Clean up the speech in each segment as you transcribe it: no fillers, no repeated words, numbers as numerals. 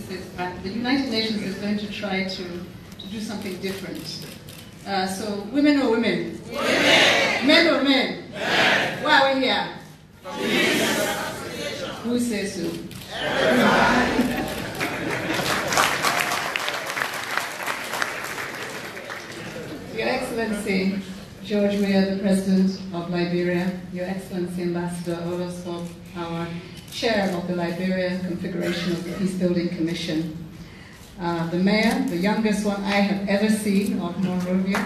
the United Nations is going to try to do something different. So, women or women? Women! Men or men? Men! Why are we here? Who says so? Everybody! Your Excellency, George Weah, the President of Liberia, Your Excellency, Ambassador Olosop, our Chair of the Liberia Configuration of the Peacebuilding Commission, the Mayor, the youngest one I have ever seen of Monrovia,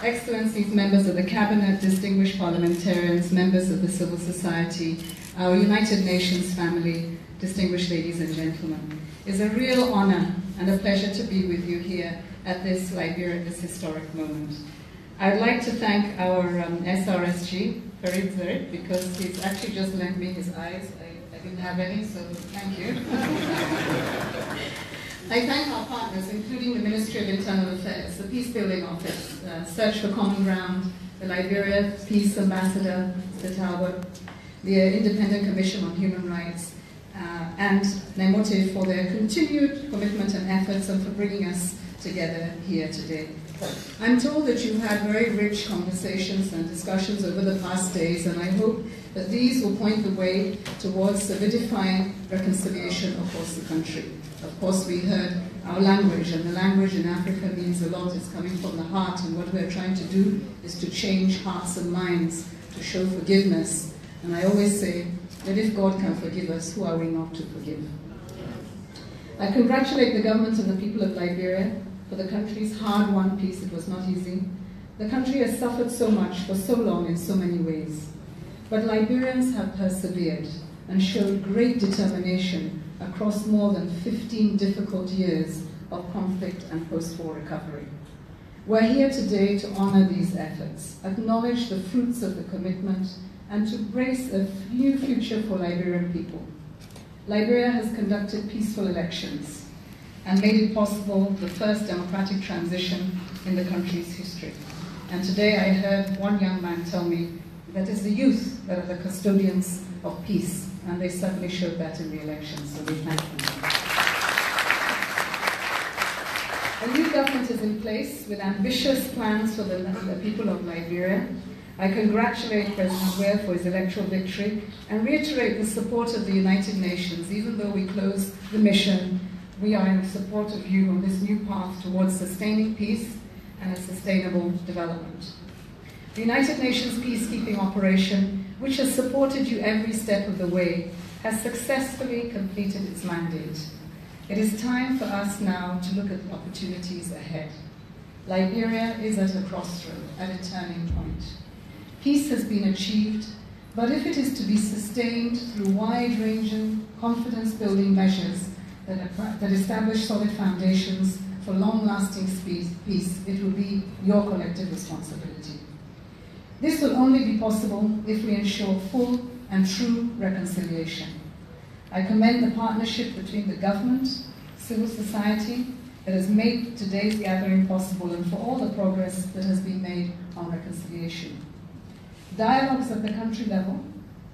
Excellencies, members of the Cabinet, distinguished parliamentarians, members of the civil society, our United Nations family, distinguished ladies and gentlemen. It's a real honor and a pleasure to be with you here at this Liberia, this historic moment. I'd like to thank our SRSG, Farid Zarit, because he's actually just lent me his eyes. I didn't have any, so thank you. I thank our partners, including the Ministry of Internal Affairs, the Peacebuilding Office, Search for Common Ground, the Liberia Peace Ambassador, Talbot, the Independent Commission on Human Rights, and Nemote for their continued commitment and efforts and for bringing us together here today. I'm told that you've had very rich conversations and discussions over the past days, and I hope that these will point the way towards solidifying reconciliation across the country. Of course, we heard our language, and the language in Africa means a lot. It's coming from the heart, and what we're trying to do is to change hearts and minds, to show forgiveness. And I always say that if God can forgive us, who are we not to forgive? I congratulate the government and the people of Liberia for the country's hard-won peace. It was not easy. The country has suffered so much for so long in so many ways. But Liberians have persevered and showed great determination across more than 15 difficult years of conflict and post-war recovery. We're here today to honor these efforts, acknowledge the fruits of the commitment, and to brace a new future for Liberian people. Liberia has conducted peaceful elections and made it possible the first democratic transition in the country's history. And today I heard one young man tell me that it's the youth that are the custodians of peace, and they certainly showed that in the elections, so we thank them. A new government is in place with ambitious plans for the people of Liberia. I congratulate President Weah for his electoral victory and reiterate the support of the United Nations. Even though we close the mission, we are in support of you on this new path towards sustaining peace and a sustainable development. The United Nations peacekeeping operation, which has supported you every step of the way, has successfully completed its mandate. It is time for us now to look at the opportunities ahead. Liberia is at a crossroad, at a turning point. Peace has been achieved, but if it is to be sustained through wide-ranging, confidence-building measures that establish solid foundations for long-lasting peace, it will be your collective responsibility. This will only be possible if we ensure full and true reconciliation. I commend the partnership between the government, civil society, that has made today's gathering possible, and for all the progress that has been made on reconciliation. Dialogues at the country level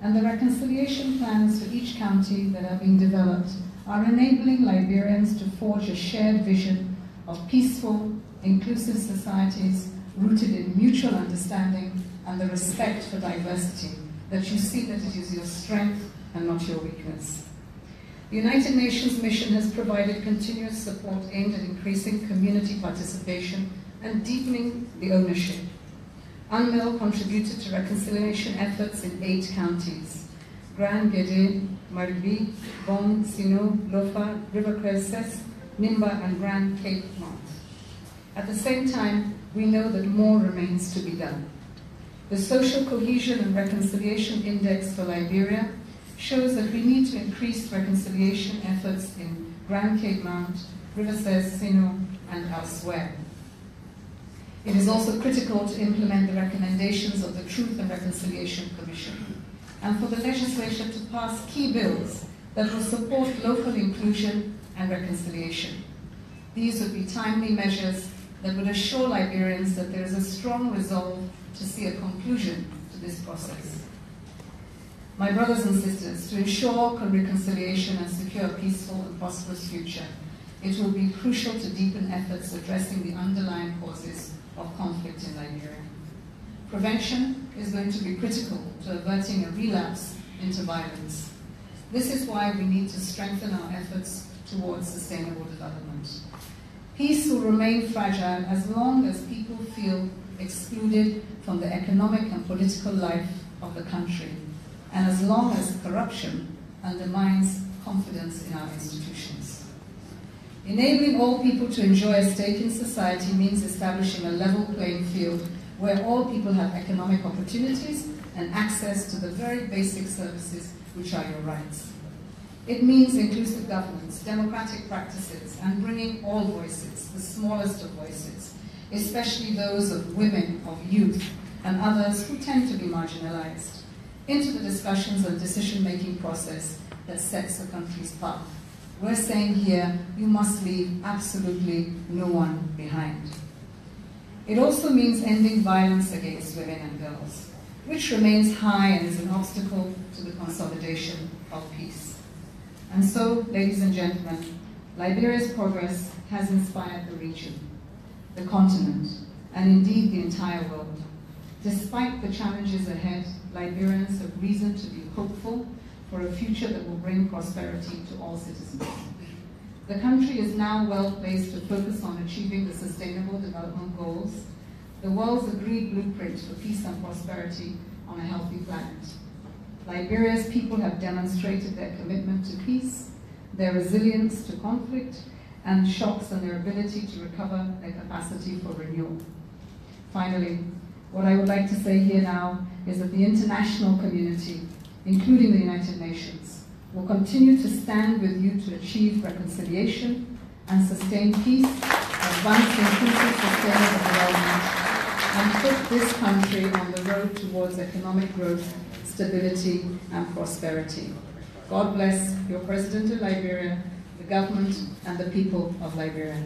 and the reconciliation plans for each county that are being developed are enabling Liberians to forge a shared vision of peaceful, inclusive societies rooted in mutual understanding and the respect for diversity, that you see that it is your strength and not your weakness. The United Nations mission has provided continuous support aimed at increasing community participation and deepening the ownership. UNMIL contributed to reconciliation efforts in 8 counties: Grand Gede, Maribi, Bong, Sino, Lofa, River Cresces, Nimba, and Grand Cape North. At the same time, we know that more remains to be done. The Social Cohesion and Reconciliation Index for Liberia shows that we need to increase reconciliation efforts in Grand Cape Mount, River Sino, and elsewhere. It is also critical to implement the recommendations of the Truth and Reconciliation Commission, and for the legislature to pass key bills that will support local inclusion and reconciliation. These would be timely measures that would assure Liberians that there is a strong resolve to see a conclusion to this process. My brothers and sisters, to ensure reconciliation and secure a peaceful and prosperous future, it will be crucial to deepen efforts addressing the underlying causes of conflict in Liberia. Prevention is going to be critical to averting a relapse into violence. This is why we need to strengthen our efforts towards sustainable development. Peace will remain fragile as long as people feel excluded from the economic and political life of the country, and as long as corruption undermines confidence in our institutions. Enabling all people to enjoy a stake in society means establishing a level playing field where all people have economic opportunities and access to the very basic services which are your rights. It means inclusive governance, democratic practices, and bringing all voices, the smallest of voices, especially those of women, of youth, and others who tend to be marginalized, into the discussions and decision-making process that sets a country's path. We're saying here, you must leave absolutely no one behind. It also means ending violence against women and girls, which remains high and is an obstacle to the consolidation of peace. And so, ladies and gentlemen, Liberia's progress has inspired the region, the continent, and indeed the entire world. Despite the challenges ahead, Liberians have reason to be hopeful for a future that will bring prosperity to all citizens. The country is now well placed to focus on achieving the Sustainable Development Goals, the world's agreed blueprint for peace and prosperity on a healthy planet. Liberia's people have demonstrated their commitment to peace, their resilience to conflict and shocks, and their ability to recover their capacity for renewal. Finally, what I would like to say here now is that the international community, including the United Nations, will continue to stand with you to achieve reconciliation and sustain peace, advance inclusive sustainable development, and put this country on the road towards economic growth, stability, and prosperity. God bless your President of Liberia, the government, and the people of Liberia.